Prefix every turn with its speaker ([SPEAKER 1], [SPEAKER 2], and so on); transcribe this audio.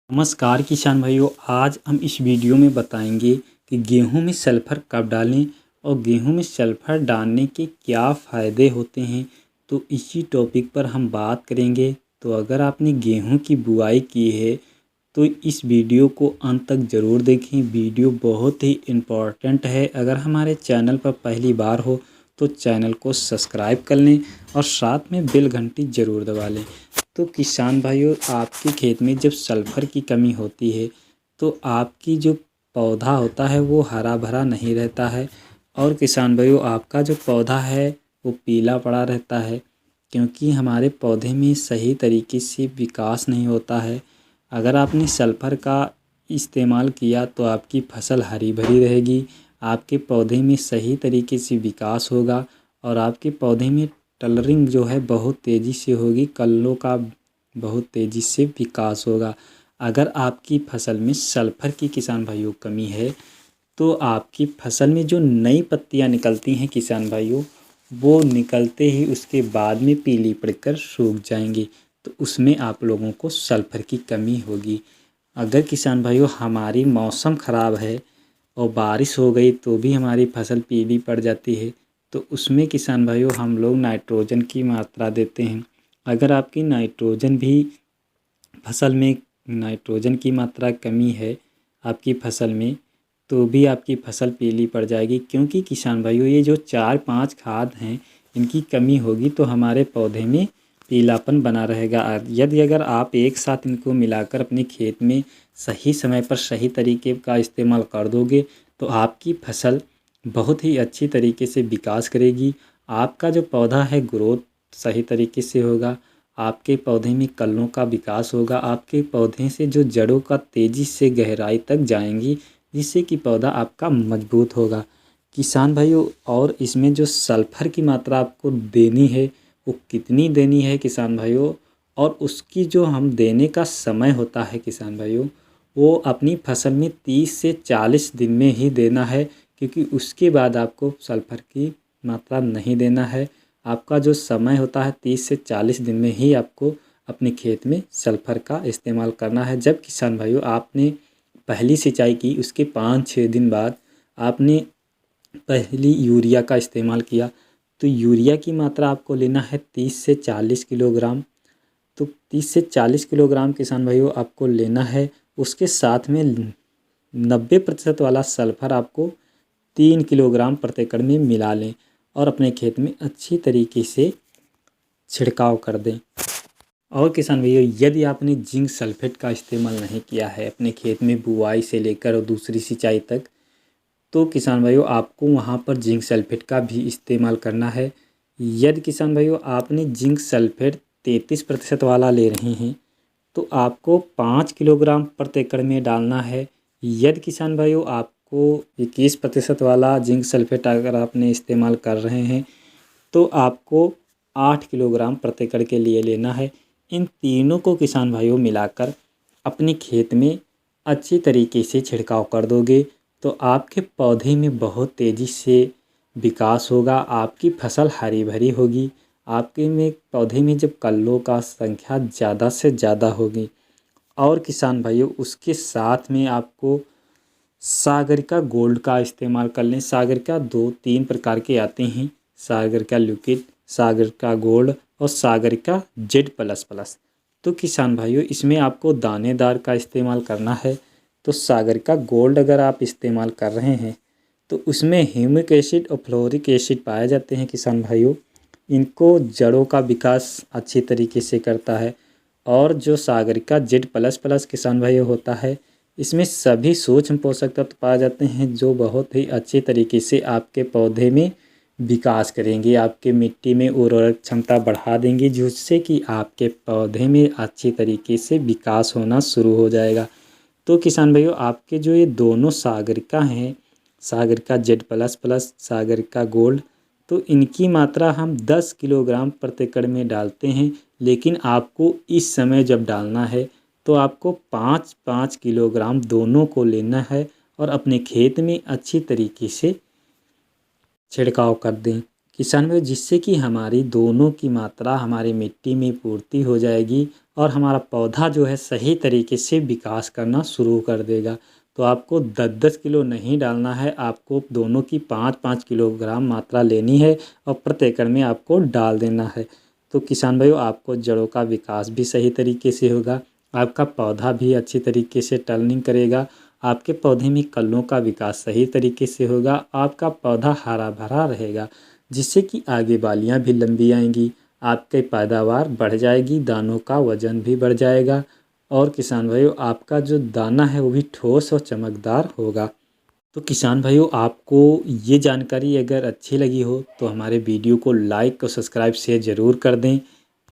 [SPEAKER 1] नमस्कार किसान भाइयों, आज हम इस वीडियो में बताएंगे कि गेहूं में सल्फर कब डालें और गेहूं में सल्फर डालने के क्या फ़ायदे होते हैं। तो इसी टॉपिक पर हम बात करेंगे। तो अगर आपने गेहूं की बुआई की है तो इस वीडियो को अंत तक ज़रूर देखें। वीडियो बहुत ही इम्पोर्टेंट है। अगर हमारे चैनल पर पहली बार हो तो चैनल को सब्सक्राइब कर लें और साथ में बेल घंटी ज़रूर दबा लें। तो किसान भाइयों, आपके खेत में जब सल्फ़र की कमी होती है तो आपकी जो पौधा होता है वो हरा भरा नहीं रहता है और किसान भाइयों, आपका जो पौधा है वो पीला पड़ा रहता है, क्योंकि हमारे पौधे में सही तरीके से विकास नहीं होता है। अगर आपने सल्फ़र का इस्तेमाल किया तो आपकी फसल हरी भरी रहेगी, आपके पौधे में सही तरीके से विकास होगा और आपके पौधे में कलरिंग जो है बहुत तेज़ी से होगी, कल्लों का बहुत तेज़ी से विकास होगा। अगर आपकी फसल में सल्फ़र की किसान भाइयों कमी है तो आपकी फसल में जो नई पत्तियां निकलती हैं किसान भाइयों, वो निकलते ही उसके बाद में पीली पड़कर सूख जाएंगी, तो उसमें आप लोगों को सल्फ़र की कमी होगी। अगर किसान भाइयों हमारी मौसम ख़राब है और बारिश हो गई तो भी हमारी फसल पीली पड़ जाती है, तो उसमें किसान भाइयों हम लोग नाइट्रोजन की मात्रा देते हैं। अगर आपकी नाइट्रोजन भी फसल में नाइट्रोजन की मात्रा कमी है आपकी फसल में, तो भी आपकी फसल पीली पड़ जाएगी, क्योंकि किसान भाइयों ये जो 4-5 खाद हैं इनकी कमी होगी तो हमारे पौधे में पीलापन बना रहेगा। यदि अगर आप एक साथ इनको मिलाकर अपने खेत में सही समय पर सही तरीके का इस्तेमाल कर दोगे तो आपकी फसल बहुत ही अच्छी तरीके से विकास करेगी। आपका जो पौधा है ग्रोथ सही तरीके से होगा, आपके पौधे में कल्लों का विकास होगा, आपके पौधे से जो जड़ों का तेज़ी से गहराई तक जाएंगी, जिससे कि पौधा आपका मजबूत होगा। किसान भाइयों, और इसमें जो सल्फ़र की मात्रा आपको देनी है वो कितनी देनी है किसान भाइयों, और उसकी जो हम देने का समय होता है किसान भाइयों, वो अपनी फसल में 30 से 40 दिन में ही देना है, क्योंकि उसके बाद आपको सल्फ़र की मात्रा नहीं देना है। आपका जो समय होता है 30 से 40 दिन में ही आपको अपने खेत में सल्फ़र का इस्तेमाल करना है। जब किसान भाइयों आपने पहली सिंचाई की उसके 5-6 दिन बाद आपने पहली यूरिया का इस्तेमाल किया, तो यूरिया की मात्रा आपको लेना है 30 से 40 किलोग्राम। तो 30 से 40 किलोग्राम किसान भाइयों आपको लेना है। उसके साथ में 90% वाला सल्फ़र आपको 3 किलोग्राम प्रति एकड़ में मिला लें और अपने खेत में अच्छी तरीके से छिड़काव कर दें। और किसान भैया, यदि आपने जिंक सल्फेट का इस्तेमाल नहीं किया है अपने खेत में बुआई से लेकर और दूसरी सिंचाई तक, तो किसान भाइयों आपको वहाँ पर जिंक सल्फेट का भी इस्तेमाल करना है। यदि किसान भाइयों आपने जिंक सल्फेट 33% वाला ले रहे हैं तो आपको 5 किलोग्राम प्रति एकड़ में डालना है। यदि किसान भाइयों आपको 21% वाला जिंक सल्फेट अगर आपने इस्तेमाल कर रहे हैं तो आपको 8 किलोग्राम प्रति एकड़ के लिए लेना है। इन तीनों को किसान भाइयों मिलाकर अपने खेत में अच्छी तरीके से छिड़काव कर दोगे तो आपके पौधे में बहुत तेज़ी से विकास होगा, आपकी फसल हरी भरी होगी, आपके में पौधे में जब कल्लों का संख्या ज़्यादा से ज़्यादा होगी। और किसान भाइयों उसके साथ में आपको सागरिका गोल्ड का इस्तेमाल कर लें। सागरिका 2-3 प्रकार के आते हैं, सागरिका लिक्विड, सागरिका गोल्ड और सागरिका Z++। तो किसान भाइयों इसमें आपको दानेदार का इस्तेमाल करना है। तो सागरिका गोल्ड अगर आप इस्तेमाल कर रहे हैं तो उसमें ह्यूमिक एसिड और फ्लोरिक एसिड पाए जाते हैं किसान भाइयों। इनको जड़ों का विकास अच्छी तरीके से करता है। और जो सागरिका Z++ किसान भाइयों होता है, इसमें सभी सूक्ष्म पोषक तत्व पाए जाते हैं जो बहुत ही अच्छी तरीके से आपके पौधे में विकास करेंगे, आपके मिट्टी में उर्वरक क्षमता बढ़ा देंगी, जिससे कि आपके पौधे में अच्छी तरीके से विकास होना शुरू हो जाएगा। तो किसान भाइयों आपके जो ये दोनों सागरिका हैं, सागरिका Z++, सागरिका गोल्ड, तो इनकी मात्रा हम 10 किलोग्राम प्रति एकड़ में डालते हैं, लेकिन आपको इस समय जब डालना है तो आपको 5-5 किलोग्राम दोनों को लेना है और अपने खेत में अच्छी तरीके से छिड़काव कर दें किसान भाई, जिससे कि हमारी दोनों की मात्रा हमारी मिट्टी में पूर्ति हो जाएगी और हमारा पौधा जो है सही तरीके से विकास करना शुरू कर देगा। तो आपको 10-10 किलो नहीं डालना है, आपको दोनों की 5-5 किलोग्राम मात्रा लेनी है और प्रति एकड़ में आपको डाल देना है। तो किसान भाइयों, आपको जड़ों का विकास भी सही तरीके से होगा, आपका पौधा भी अच्छी तरीके से टर्निंग करेगा, आपके पौधे में कलियों का विकास सही तरीके से होगा, आपका पौधा हरा भरा रहेगा, जिससे कि आगे बालियाँ भी लंबी आएंगी, आपकी पैदावार बढ़ जाएगी, दानों का वजन भी बढ़ जाएगा और किसान भाइयों आपका जो दाना है वो भी ठोस और चमकदार होगा। तो किसान भाइयों, आपको ये जानकारी अगर अच्छी लगी हो तो हमारे वीडियो को लाइक और सब्सक्राइब शेयर ज़रूर कर दें।